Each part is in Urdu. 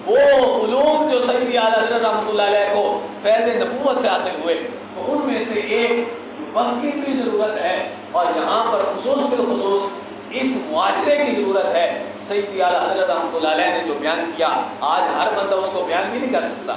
وہ علوم جو سید اعلیٰ حضرت رحمۃ اللہ علیہ کو فیض نبوت سے حاصل ہوئے، تو ان میں سے ایک وقت کی بھی ضرورت ہے، اور یہاں پر خصوص بالخصوص اس معاشرے کی ضرورت ہے۔ سید اعلیٰ حضرت رحمۃ اللہ علیہ نے جو بیان کیا، آج ہر بندہ اس کو بیان بھی نہیں کر سکتا۔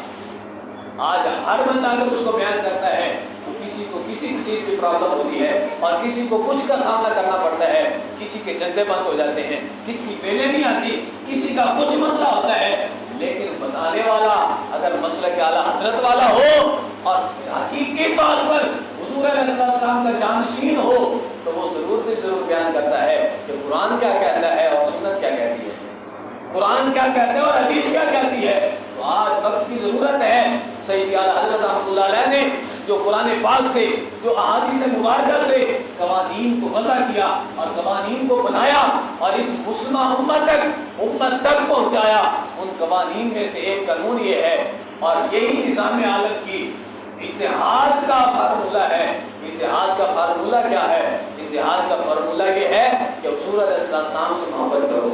آج ہر بندہ اگر اس کو بیان کرتا ہے تو کسی کو کسی چیز کی پرابلم ہوتی ہے، اور کسی کو کچھ کا سامنا کرنا پڑتا ہے، کسی کے جندے بند ہو جاتے ہیں، کسی کی بیلے نہیں آتی، کسی کا کچھ مسئلہ ہوتا ہے۔ لیکن بتانے والا اگر مسلک اعلیٰ حضرت والا ہو اور حقیقی طور پر حضور علیہ السلام کا جانشین ہو، تو وہ ضرور سے ضرور بیان کرتا ہے کہ قرآن کیا کہتا ہے اور سنت کیا کہتی ہے، قرآن کیا کہتا ہے اور حدیث کیا کہتی ہے۔ تو آج وقت کی ضرورت ہے۔ سید اعلیٰ حضرت رحمۃ اللہ علیہ نے جو قرآن پاک سے، جو احادیث مبارکہ سے قوانین کو وضع کیا اور قوانین کو بنایا اور اس مسلمہ امت تک پہنچایا، ان قوانین میں سے ایک قانون یہ ہے، اور یہی نظام عالم کی اتحاد کا فارمولہ ہے۔ اتحاد کا فارمولہ کیا ہے؟ اتحاد کا فارمولہ یہ ہے کہ حضور علیہ السلام سے محبت کرو،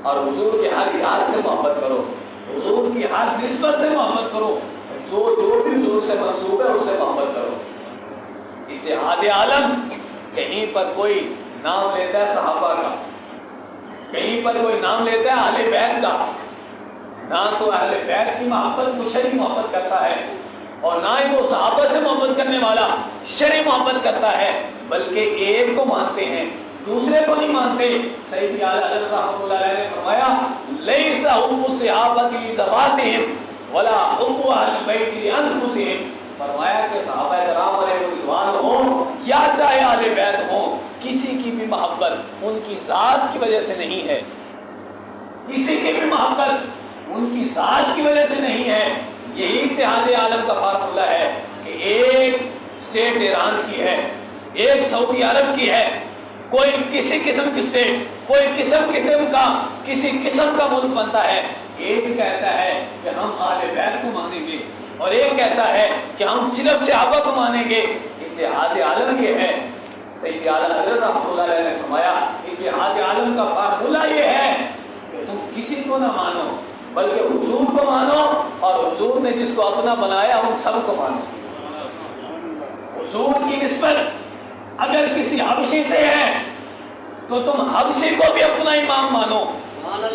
اور حضور کے ہر یاد سے محبت کرو، حضور کی ہر نسبت سے محبت کرو، جو بھی حضور سے منسوب ہے اس سے محبت کرو۔ اتحاد عالم کہیں پر کوئی نام لیتا ہے صحابہ کا، کہیں پر کوئی نام لیتا ہے اہل بیت کا، نہ تو اہل بیت کی محبت کو شرعی محبت کرتا ہے، اور نہ ہی وہ صحابہ سے محبت کرنے والا شرعی محبت کرتا ہے، بلکہ ایک کو مانتے ہیں دوسرے کو نہیں مانتے۔ سید اعلیٰ حضرت رحمۃ اللہ علیہ نے فرمایا لیس حب الصحابۃ لذواتہم ولا حب اہل البیت لانفسہم، فرمایا کہ صحابہ کرام علیہ رضوان ہوں یا چاہے اہل بیت ہوں، کسی کی بھی محبت ان کی ذات کی وجہ سے نہیں ہے، کسی کی بھی محبت ان کی ذات کی وجہ سے نہیں ہے۔ یہی اتحاد عالم کا فارمولہ ہے کہ ایک اسٹیٹ ایران کی ہے، ایک سعودی عرب کی ہے، کوئی کسی قسم کی اسٹیٹ، کوئی کسی قسم کا ملک بنتا ہے، ایک کہتا ہے کہ ہم اہل بیت کو مانیں گے، اور ایک کہتا ہے کہ ہم صرف صحابہ کو مانیں گے۔ اتحاد عالم یہ ہے۔ سید اعلیٰ حضرت رحمۃ اللہ علیہ نے فرمایا اتحاد عالم کا فارمولہ یہ ہے کہ تم کسی کو نہ مانو بلکہ حضور کو مانو، اور حضور نے جس کو اپنا بنایا ان سب کو مانو۔ حضور کی نسبت اگر کسی حبشی سے ہے تو تم حبشی کو بھی اپنا امام مانو،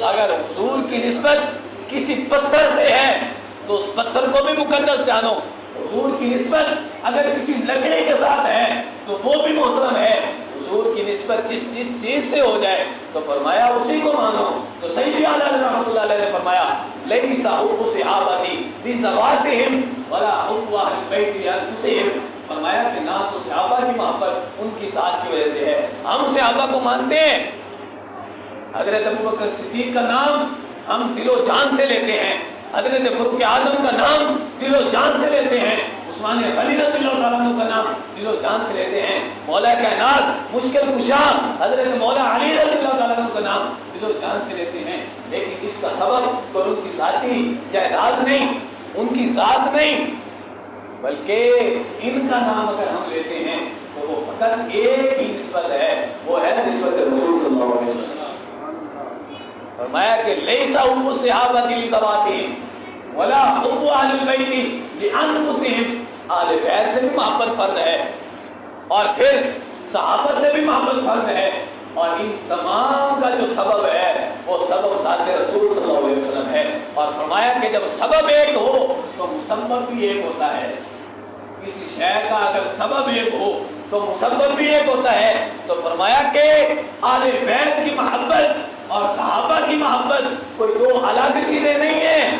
اگر حضور کی نسبت کسی پتھر سے ہے تو اس پتھر کو بھی مقدس جانو، حضور کی نسبت اگر کسی لکڑی کے ساتھ ہے تو وہ بھی محترم ہے، حضور کی نسبت جس چیز سے ہو جائے تو فرمایا اسی کو مانو۔ تو سید اعلیٰ رحمۃ اللہ علیہ نے فرمایا لیس حب الصحابۃ لذواتہم ولا حب اہل البیت لانفسہم، فرمایا کہ نہ تو صحابہ کی محبت ان کی ذات کی وجہ سے ہے، ہم صحابہ کو مانتے ہیں، حضرت ابوبکر صدیق کا نام ہم دل و جان سے لیتے ہیں، حضرت فاروق اعظم کا نام دل و جان سے لیتے ہیں، عثمان غنی رضی اللہ تعالیٰ عنہ کا نام دل و جان سے لیتے ہیں، مولا کائنات مشکل کشا حضرت مولا علی رضی اللہ تعالیٰ عنہ کا نام دل و جان سے لیتے ہیں، لیکن اس کا سبب کوئی ان کی ذاتی جائیداد نہیں، ان کی ذات نہیں، بلکہ ان کا نام اگر ہم لیتے ہیں تو وہ فقط ایک ہی نسبت ہے، وہ ہے نسبت رسول صلی اللہ علیہ وسلم۔ فرمایا کہ لیس حب الصحابۃ لذواتہم ولا حب اہل البیت لانفسہم، اہل بیت سے بھی محبت فرض ہے، اور پھر صحابہ سے بھی محبت فرض ہے، اور ان تمام کا جو سبب ہے وہ سبب ذات رسول صلی اللہ علیہ وسلم ہے۔ اور فرمایا کہ جب سبب ایک ہو تو مسبب بھی ایک ہوتا ہے، کسی شے کا اگر سبب ایک ہو تو مسبب بھی ایک ہوتا ہے۔ تو فرمایا کہ اہل بیت کی محبت اور صحابہ کی محبت کوئی دو الگ چیزیں نہیں ہیں،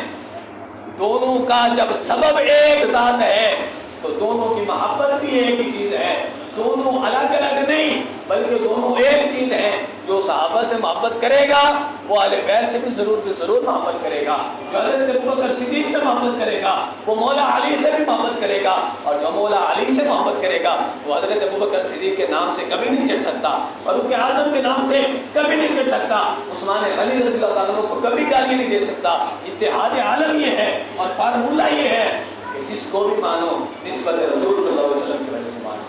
دونوں کا جب سبب ایک ذات ہے تو دونوں کی محبت بھی ایک ہی چیز ہے، دونوں الگ الگ نہیں بلکہ دونوں ایک چیز ہے۔ جو صحابہ سے محبت کرے گا وہ اہل بیت سے بھی ضرور محبت کرے گا، جو حضرت ابوبکر صدیق سے محبت کرے گا وہ مولا علی سے بھی محبت کرے گا، اور جو مولا علی سے محبت کرے گا وہ حضرت ابوبکر صدیق کے نام سے کبھی نہیں چڑھ سکتا، فاروق اعظم کے نام سے کبھی نہیں چڑھ سکتا، عثمان غنی رضی اللہ تعالیٰ عنہ کو کبھی گالی نہیں دے سکتا۔ اتحاد عالم یہ ہے اور فارمولہ یہ ہے کہ جس کو بھی مانو نسبت رسول صلی اللہ علیہ وسلم کی وجہ سے مانو۔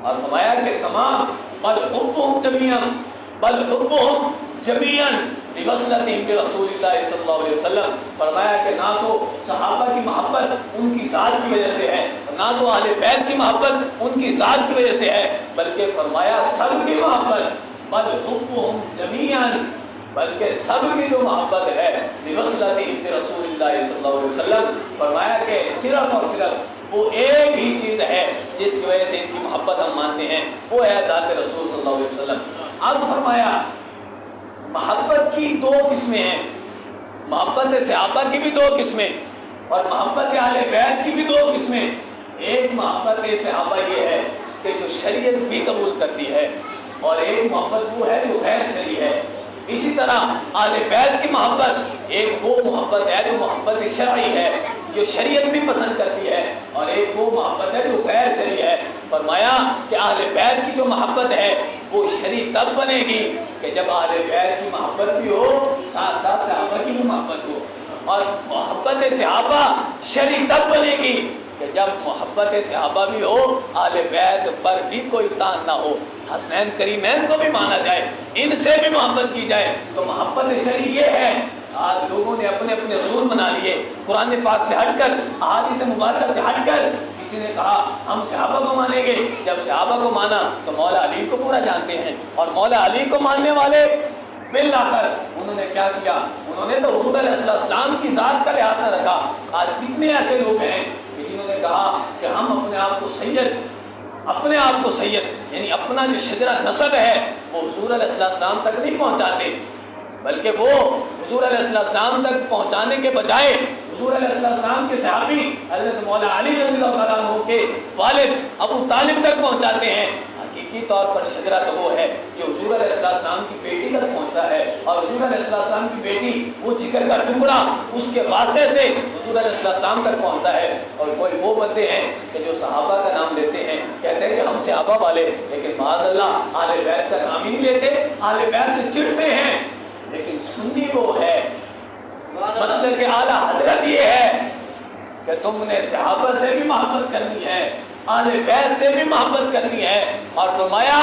اور فرمایا کہ تمام بل حبہم جمیعا بوصلتهم برسول اللہ صلی اللہ علیہ وسلم، فرمایا کہ نہ تو صحابہ کی محبت ان کی ذات کی وجہ سے ہے، نہ تو اہل بیت کی محبت ان کی ذات کی وجہ سے ہے، بلکہ فرمایا سب کی محبت بل حبهم جمیعا، بلکہ سب کی جو محبت ہے بوصلتهم برسول اللہ صلی اللہ علیہ وسلم، فرمایا کہ صرف اور صرف وہ ایک ہی چیز ہے جس کی وجہ سے ان کی محبت ہم مانتے ہیں، وہ ہے ذات رسول صلی اللہ علیہ وسلم۔ اب فرمایا محبت کی دو قسمیں ہیں، محبت صحابہ کی بھی دو قسمیں اور محبت اہل بیت کی بھی دو قسمیں۔ ایک محبت صحابہ یہ ہے کہ جو شریعت بھی قبول کرتی ہے، اور ایک محبت وہ ہے جو غیر شرعی ہے۔ اسی طرح اہل بیت کی محبت ایک وہ محبت ہے جو محبت شرعی ہے، جو شریعت بھی پسند کرتی ہے، اور ایک وہ محبت ہے جو غیر شرعی ہے۔ فرمایا کہ اہل بیت کی جو محبت ہے وہ شرعی تب بنے گی کہ جب اہل بیت کی محبت بھی ہو، ساتھ ساتھ صحابہ کی بھی محبت ہو، اور محبت صحابہ شرعی تب بنے گی کہ جب محبت صحابہ بھی ہو، اہل بیت پر بھی کوئی تان نہ ہو، حسنین کریمین کو بھی مانا جائے، ان سے بھی محبت کی جائے۔ تو محبت شرعی یہ ہے۔ آج لوگوں نے اپنے اپنے اصول بنا لیے، قرآن پاک سے ہٹ کر، احادیث مبارکہ سے ہٹ کر۔ کسی نے کہا ہم صحابہ کو مانیں گے، جب صحابہ کو مانا تو مولا علی کو پورا جانتے ہیں، اور مولا علی کو ماننے والے مل لا کر انہوں نے کیا کیا؟ انہوں نے تو حضور علیہ السلام کی ذات کا لحاظ نہ رکھا۔ آج کتنے ایسے لوگ ہیں کہ جنہوں نے کہا کہ ہم اپنے آپ کو سید یعنی اپنا جو شجرہ نسب ہے وہ حضور علیہ السلام تک نہیں پہنچاتے، بلکہ وہ حضور علیہ السلام تک پہنچانے کے بجائے حضور علیہ السلام کے صحابی حضرت مولا علی رضی اللہ عنہ کے والد ابو طالب تک پہنچاتے ہیں۔ حقیقی طور پر شجرہ تو وہ ہے کہ حضور علیہ السلام کی بیٹی تک پہنچتا ہے، اور حضور علیہ السلام کی بیٹی وہ جگر کا ٹکڑا اس کے واسطے سے حضور علیہ السلام تک پہنچتا ہے۔ اور کوئی وہ بندے ہیں کہ جو صحابہ کا نام لیتے ہیں، کہتے ہیں کہ ہم صحابہ والے، لیکن معاذ اللہ اہل بیت کا نام ہی نہیں لیتے، اہل بیت سے چڑھتے ہیں۔ لیکن سنی وہ ہے، مسلک اعلیٰ حضرت یہ ہے کہ تم نے صحابہ سے بھی محبت کرنی ہے، اہل بیت سے بھی محبت کرنی ہے، اور فرمایا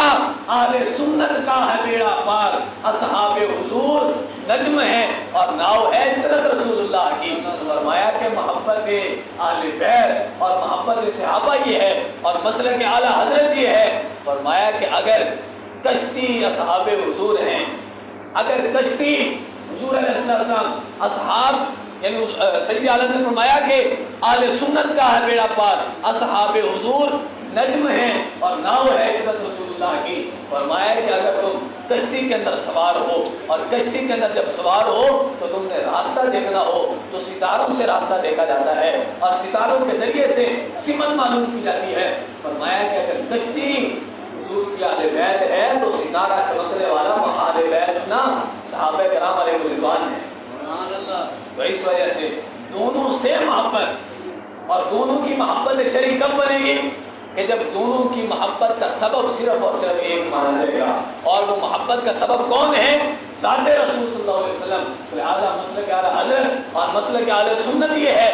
اہل سنت کا ہے بیڑا پار، اصحاب حضور نجم ہے اور ناؤ ہے عطرت رسول اللہ کی۔ فرمایا کہ محبت اہل بیت اور محبت صحابہ یہ ہے، اور مسلک اعلیٰ حضرت یہ ہے۔ فرمایا کہ اگر کشتی اصحاب حضور ہیں، اگر کشتی حضور علیہ السلام اصحاب یعنی سید عالم نے فرمایا کہ اہل سنت کا ہے بیڑا پار، اصحاب حضور نجم ہیں اور ناؤ ہے عزت رسول اللہ کی۔ فرمایا کہ اگر تم کشتی کے اندر سوار ہو، اور کشتی کے اندر جب سوار ہو تو تم نے راستہ دیکھنا ہو تو ستاروں سے راستہ دیکھا جاتا ہے، اور ستاروں کے ذریعے سے سمت معلوم کی جاتی ہے۔ فرمایا کہ اگر کشتی حضور کی اہل بیت ہے تو ستارہ چمکنے والا اہل بیت نہ صحابہ کرام علیہ رضوان ہے۔ تو اس وجہ سے دونوں سے محبت، اور دونوں کی محبت شرعی کب بنے گی؟ کہ جب دونوں کی محبت کا سبب صرف اور صرف ایک مانا جائے گا، اور وہ محبت کا سبب کون ہے؟ ذات رسول صلی اللہ علیہ وسلم۔ لہذا مسلک اعلیٰ حضرت اور مسلک اہل سنت یہ ہے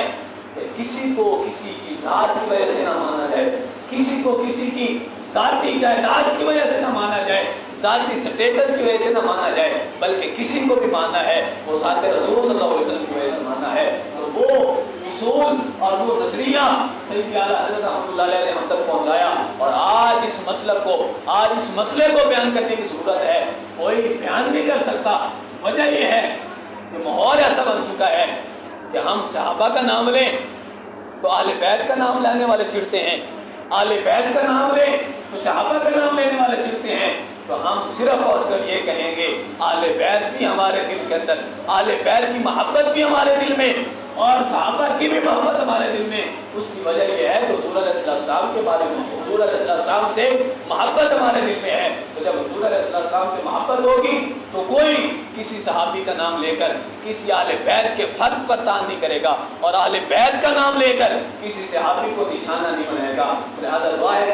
کہ کسی کو کسی کی ذات کی وجہ سے نہ مانا جائے، کسی کو کسی کی ذاتی جائیداد کی وجہ سے نہ مانا جائے، ذاتی سٹیٹس کی وجہ سے نہ مانا جائے، بلکہ کسی کو بھی ماننا ہے وہ ذات رسول صلی اللہ علیہ وسلم کی وجہ سے ماننا ہے۔ تو وہ اصول اور وہ نظریہ سید اعلیٰ حضرت رحمۃ اللہ علیہ نے ہم تک پہنچایا، اور آج اس مسئلے کو بیان کرنے کی ضرورت ہے۔ کوئی بیان نہیں کر سکتا، وجہ یہ ہے کہ ماحول ایسا بن چکا ہے کہ ہم صحابہ کا نام لیں تو اہل بیت کا نام لینے والے چڑھتے ہیں، اہل بیت کا نام لیں تو صحابہ کا نام لینے والے چڑھتے ہیں۔ تو ہم صرف اور صرف یہ کہیں گے اہل بیت بھی ہمارے دل کے اندر، اہل بیت کی محبت بھی ہمارے دل میں، اور صحابہ کی بھی محبت ہمارے دل میں۔ اس کی وجہ یہ ہے کہ حضور علیہ السلام کے بارے میں، حضور علیہ السلام سے محبت ہمارے دل میں ہے۔ تو جب حضور علیہ السلام سے محبت ہوگی تو کوئی کسی صحابی کا نام لے کر کسی اہل بیت کے فرد پر تان نہیں کرے گا، اور اہل بیت کا نام لے کر کسی صحابی کو نشانہ نہیں بنائے گا۔ لہذا دعا ہے